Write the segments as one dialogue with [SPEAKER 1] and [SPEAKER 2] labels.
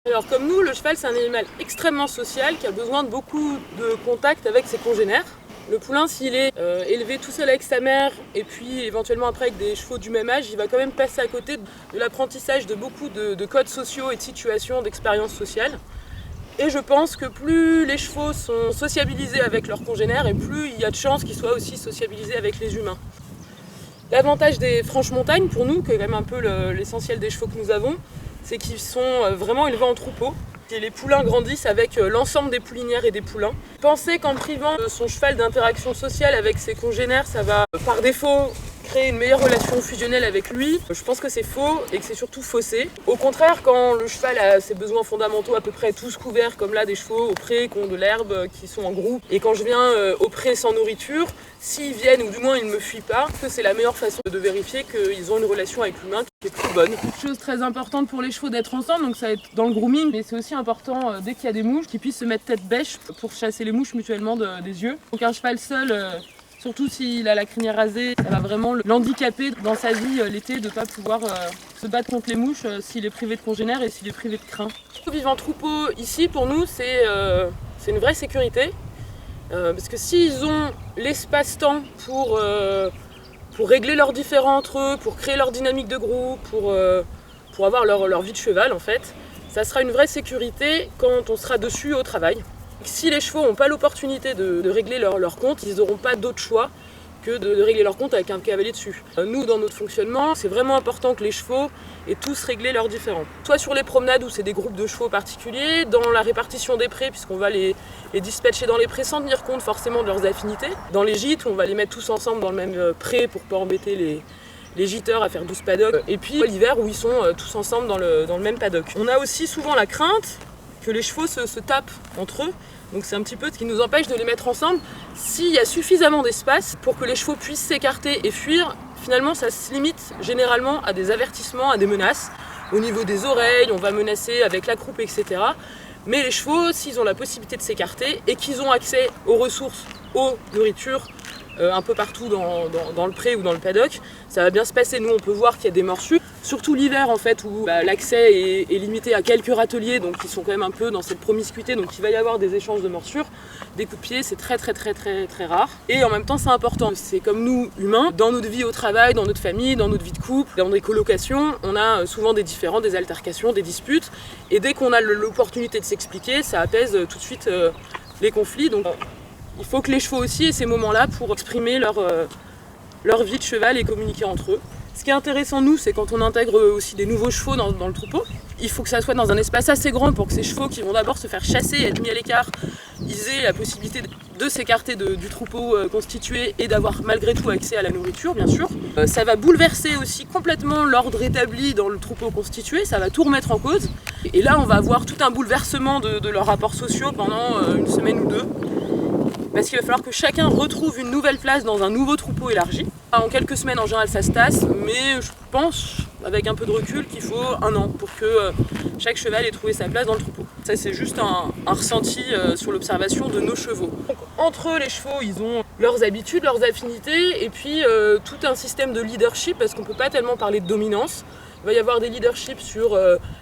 [SPEAKER 1] Alors comme nous, le cheval c'est un animal extrêmement social qui a besoin de beaucoup de contact avec ses congénères. Le poulain, s'il est élevé tout seul avec sa mère et puis éventuellement après avec des chevaux du même âge, il va quand même passer à côté de l'apprentissage de beaucoup de codes sociaux et de situations, d'expériences sociales. Et je pense que plus les chevaux sont sociabilisés avec leurs congénères et plus il y a de chances qu'ils soient aussi sociabilisés avec les humains. L'avantage des franches montagnes pour nous, qui est quand même un peu l'essentiel des chevaux que nous avons, c'est qu'ils sont vraiment élevés en troupeau. Et les poulains grandissent avec l'ensemble des poulinières et des poulains. Penser qu'en privant son cheval d'interaction sociale avec ses congénères, ça va par défaut créer une meilleure relation fusionnelle avec lui, je pense que c'est faux et que c'est surtout faussé. Au contraire, quand le cheval a ses besoins fondamentaux à peu près tous couverts, comme là des chevaux au pré qui ont de l'herbe, qui sont en groupe, et quand je viens au pré sans nourriture, s'ils viennent ou du moins ils ne me fuient pas, c'est la meilleure façon de vérifier qu'ils ont une relation avec l'humain qui est plus bonne. Chose très importante pour les chevaux d'être ensemble, donc ça va être dans le grooming, mais c'est aussi important dès qu'il y a des mouches qu'ils puissent se mettre tête bêche pour chasser les mouches mutuellement des yeux. Donc un cheval seul, surtout s'il a la crinière rasée, ça va vraiment l'handicaper dans sa vie l'été de ne pas pouvoir se battre contre les mouches s'il est privé de congénères et s'il est privé de crin. Vivre en troupeau ici pour nous c'est une vraie sécurité parce que s'ils ont l'espace-temps pour régler leurs différends entre eux, pour créer leur dynamique de groupe, pour avoir leur vie de cheval en fait, ça sera une vraie sécurité quand on sera dessus au travail. Si les chevaux n'ont pas l'opportunité de régler leur compte, ils n'auront pas d'autre choix que de régler leur compte avec un cavalier dessus. Nous, dans notre fonctionnement, c'est vraiment important que les chevaux aient tous réglé leurs différends. Soit sur les promenades où c'est des groupes de chevaux particuliers, dans la répartition des prés, puisqu'on va les dispatcher dans les prés sans tenir compte forcément de leurs affinités. Dans les gîtes, on va les mettre tous ensemble dans le même pré pour ne pas embêter les gîteurs à faire 12 paddocks. Et puis l'hiver où ils sont tous ensemble dans le même paddock. On a aussi souvent la crainte que les chevaux se tapent entre eux. Donc c'est un petit peu ce qui nous empêche de les mettre ensemble. S'il y a suffisamment d'espace pour que les chevaux puissent s'écarter et fuir, finalement ça se limite généralement à des avertissements, à des menaces. Au niveau des oreilles, on va menacer avec la croupe, etc. Mais les chevaux, s'ils ont la possibilité de s'écarter et qu'ils ont accès aux ressources, aux nourritures, un peu partout dans le pré ou dans le paddock, ça va bien se passer. Nous on peut voir qu'il y a des morsures, surtout l'hiver en fait où l'accès est limité à quelques râteliers, donc ils sont quand même un peu dans cette promiscuité, donc il va y avoir des échanges de morsures, des coups de pied, c'est très rare. Et en même temps c'est important, c'est comme nous humains, dans notre vie au travail, dans notre famille, dans notre vie de couple, dans des colocations, on a souvent des différends, des altercations, des disputes, et dès qu'on a l'opportunité de s'expliquer, ça apaise tout de suite les conflits. Donc il faut que les chevaux aussi aient ces moments-là pour exprimer leur vie de cheval et communiquer entre eux. Ce qui est intéressant, nous, c'est quand on intègre aussi des nouveaux chevaux dans le troupeau. Il faut que ça soit dans un espace assez grand pour que ces chevaux qui vont d'abord se faire chasser et être mis à l'écart, ils aient la possibilité de s'écarter du troupeau constitué et d'avoir malgré tout accès à la nourriture, bien sûr. Ça va bouleverser aussi complètement l'ordre établi dans le troupeau constitué, ça va tout remettre en cause. Et là, on va avoir tout un bouleversement de leurs rapports sociaux pendant une semaine ou deux. Parce qu'il va falloir que chacun retrouve une nouvelle place dans un nouveau troupeau élargi. En quelques semaines, en général, ça se tasse, mais je pense, avec un peu de recul, qu'il faut 1 an pour que chaque cheval ait trouvé sa place dans le troupeau. Ça, c'est juste un ressenti sur l'observation de nos chevaux. Donc, entre eux, les chevaux, ils ont leurs habitudes, leurs affinités, et puis tout un système de leadership, parce qu'on ne peut pas tellement parler de dominance. Il va y avoir des leaderships sur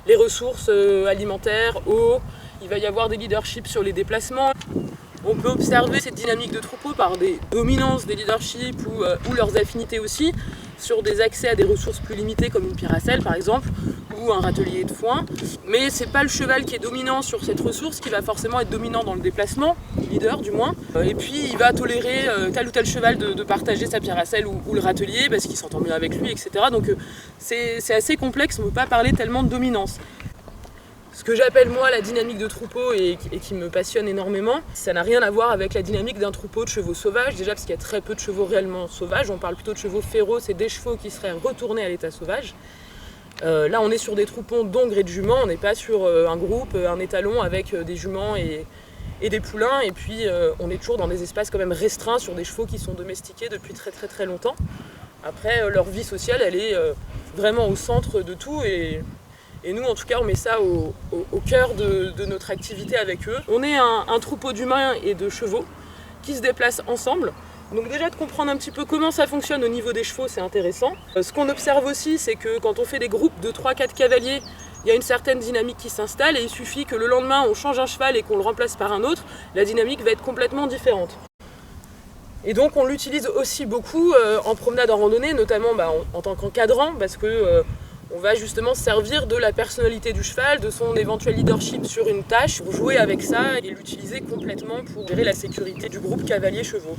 [SPEAKER 1] les ressources alimentaires, eau, il va y avoir des leaderships sur les déplacements. On peut observer cette dynamique de troupeau par des dominances des leaderships ou leurs affinités aussi, sur des accès à des ressources plus limitées comme une pierre à sel par exemple, ou un râtelier de foin. Mais c'est pas le cheval qui est dominant sur cette ressource qui va forcément être dominant dans le déplacement, leader du moins. Et puis il va tolérer tel ou tel cheval de partager sa pierre à sel ou le râtelier parce qu'il s'entend mieux avec lui, etc. Donc c'est assez complexe, on ne peut pas parler tellement de dominance. Ce que j'appelle moi la dynamique de troupeau et qui me passionne énormément, ça n'a rien à voir avec la dynamique d'un troupeau de chevaux sauvages, déjà parce qu'il y a très peu de chevaux réellement sauvages, on parle plutôt de chevaux féroces et des chevaux qui seraient retournés à l'état sauvage. Là on est sur des troupeaux d'ongres et de juments, on n'est pas sur un groupe, un étalon avec des juments et des poulains, et puis on est toujours dans des espaces quand même restreints sur des chevaux qui sont domestiqués depuis très longtemps. Après leur vie sociale elle est vraiment au centre de tout et nous, en tout cas, on met ça au cœur de notre activité avec eux. On est un troupeau d'humains et de chevaux qui se déplacent ensemble. Donc déjà, de comprendre un petit peu comment ça fonctionne au niveau des chevaux, c'est intéressant. Ce qu'on observe aussi, c'est que quand on fait des groupes de 3-4 cavaliers, il y a une certaine dynamique qui s'installe et il suffit que le lendemain on change un cheval et qu'on le remplace par un autre, la dynamique va être complètement différente. Et donc on l'utilise aussi beaucoup en promenade, en randonnée, notamment en tant qu'encadrant, parce que on va justement servir de la personnalité du cheval, de son éventuel leadership sur une tâche, pour jouer avec ça et l'utiliser complètement pour gérer la sécurité du groupe cavalier-chevaux.